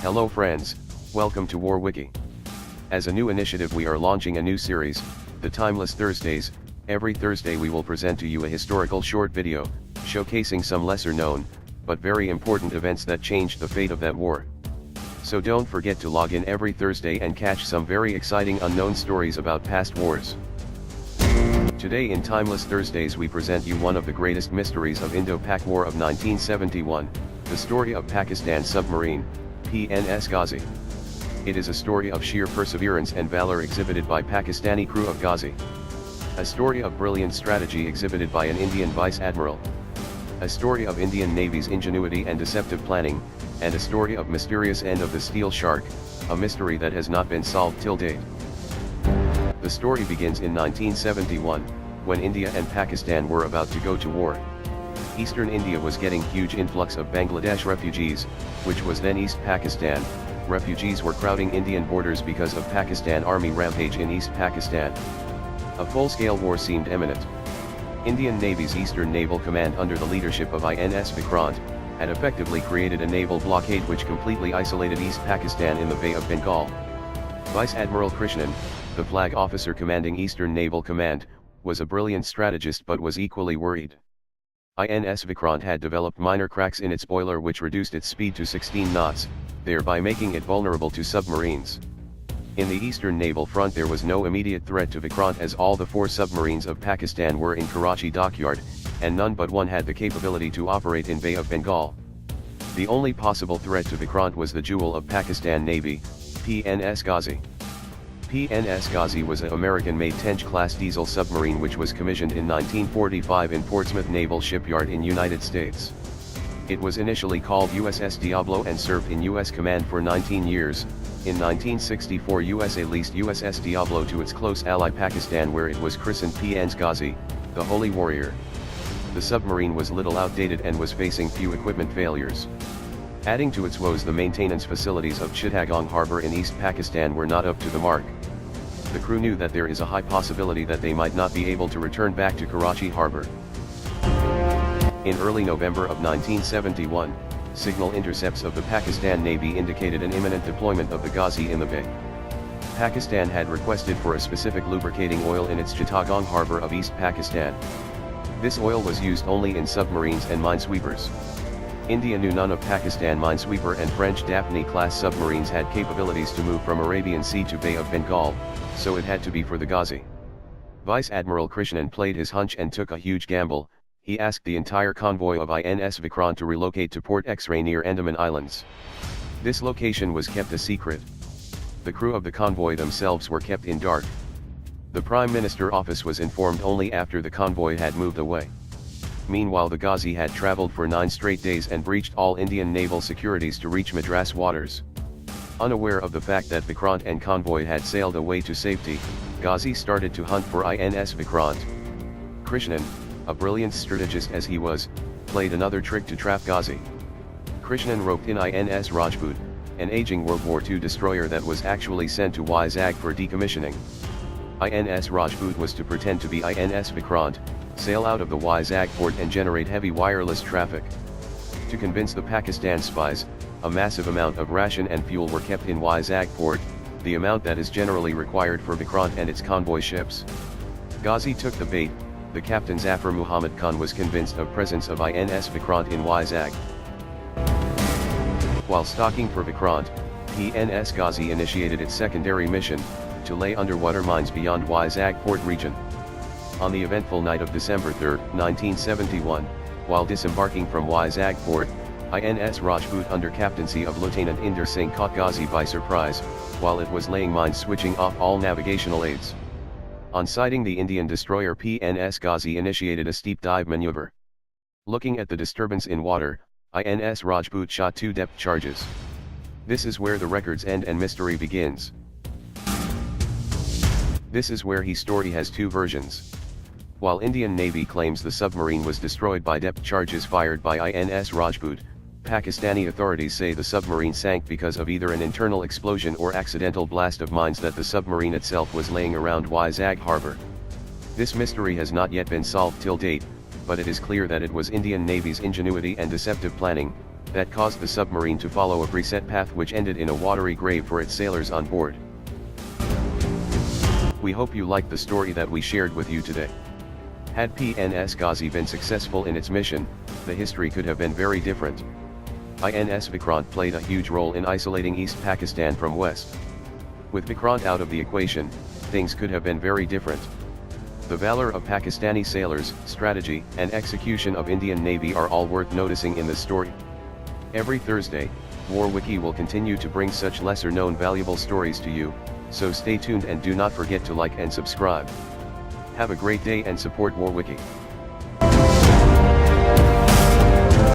Hello friends, welcome to War Wiki. As a new initiative we are launching a new series, the Timeless Thursdays. Every Thursday we will present to you a historical short video, showcasing some lesser known, but very important events that changed the fate of that war. So don't forget to log in every Thursday and catch some very exciting unknown stories about past wars. Today in Timeless Thursdays we present you one of the greatest mysteries of Indo-Pak War of 1971, the story of Pakistan submarine, PNS Ghazi. It is a story of sheer perseverance and valor exhibited by Pakistani crew of Ghazi. A story of brilliant strategy exhibited by an Indian vice admiral. A story of Indian Navy's ingenuity and deceptive planning, and a story of mysterious end of the Steel Shark, a mystery that has not been solved till date. The story begins in 1971, when India and Pakistan were about to go to war. Eastern India was getting huge influx of Bangladesh refugees, which was then East Pakistan. Refugees were crowding Indian borders because of Pakistan army rampage in East Pakistan. A full-scale war seemed imminent. Indian Navy's Eastern Naval Command under the leadership of INS Vikrant, had effectively created a naval blockade which completely isolated East Pakistan in the Bay of Bengal. Vice Admiral Krishnan, the flag officer commanding Eastern Naval Command, was a brilliant strategist but was equally worried. INS Vikrant had developed minor cracks in its boiler which reduced its speed to 16 knots, thereby making it vulnerable to submarines. In the Eastern Naval Front there was no immediate threat to Vikrant as all the 4 submarines of Pakistan were in Karachi dockyard, and none but one had the capability to operate in Bay of Bengal. The only possible threat to Vikrant was the jewel of Pakistan Navy, PNS Ghazi. PNS Ghazi was an American-made Tench-class diesel submarine which was commissioned in 1945 in Portsmouth Naval Shipyard in United States. It was initially called USS Diablo and served in U.S. command for 19 years. In 1964 USA leased USS Diablo to its close ally Pakistan where it was christened PNS Ghazi, the Holy Warrior. The submarine was little outdated and was facing few equipment failures. Adding to its woes, the maintenance facilities of Chittagong Harbor in East Pakistan were not up to the mark. The crew knew that there is a high possibility that they might not be able to return back to Karachi Harbor. In early November of 1971, signal intercepts of the Pakistan Navy indicated an imminent deployment of the Ghazi in the bay. Pakistan had requested for a specific lubricating oil in its Chittagong Harbor of East Pakistan. This oil was used only in submarines and minesweepers. India knew none of Pakistan minesweeper and French Daphne-class submarines had capabilities to move from Arabian Sea to Bay of Bengal, so it had to be for the Ghazi. Vice Admiral Krishnan played his hunch and took a huge gamble. He asked the entire convoy of INS Vikrant to relocate to Port X-Ray near Andaman Islands. This location was kept a secret. The crew of the convoy themselves were kept in dark. The Prime Minister office was informed only after the convoy had moved away. Meanwhile the Ghazi had traveled for 9 straight days and breached all Indian naval securities to reach Madras waters. Unaware of the fact that Vikrant and convoy had sailed away to safety, Ghazi started to hunt for INS Vikrant. Krishnan, a brilliant strategist as he was, played another trick to trap Ghazi. Krishnan roped in INS Rajput, an aging World War II destroyer that was actually sent to Vizag for decommissioning. INS Rajput was to pretend to be INS Vikrant, sail out of the Vizag port and generate heavy wireless traffic. To convince the Pakistan spies, a massive amount of ration and fuel were kept in Vizag port, the amount that is generally required for Vikrant and its convoy ships. Ghazi took the bait. The captain Zafar Muhammad Khan was convinced of presence of INS Vikrant in Vizag. While stalking for Vikrant, PNS Ghazi initiated its secondary mission, to lay underwater mines beyond Vizag port region. On the eventful night of December 3, 1971, while disembarking from Vizag port, INS Rajput under captaincy of Lieutenant Inder Singh caught Ghazi by surprise, while it was laying mines switching off all navigational aids. On sighting the Indian destroyer PNS Ghazi initiated a steep dive maneuver. Looking at the disturbance in water, INS Rajput shot 2 depth charges. This is where the records end and mystery begins. This is where his story has 2 versions. While Indian Navy claims the submarine was destroyed by depth charges fired by INS Rajput, Pakistani authorities say the submarine sank because of either an internal explosion or accidental blast of mines that the submarine itself was laying around Vizag Harbor. This mystery has not yet been solved till date, but it is clear that it was Indian Navy's ingenuity and deceptive planning, that caused the submarine to follow a preset path which ended in a watery grave for its sailors on board. We hope you liked the story that we shared with you today. Had PNS Ghazi been successful in its mission, the history could have been very different. INS Vikrant played a huge role in isolating East Pakistan from West. With Vikrant out of the equation, things could have been very different. The valor of Pakistani sailors, strategy, and execution of Indian Navy are all worth noticing in this story. Every Thursday, War Wiki will continue to bring such lesser-known valuable stories to you, so stay tuned and do not forget to like and subscribe. Have a great day and support War Wiki.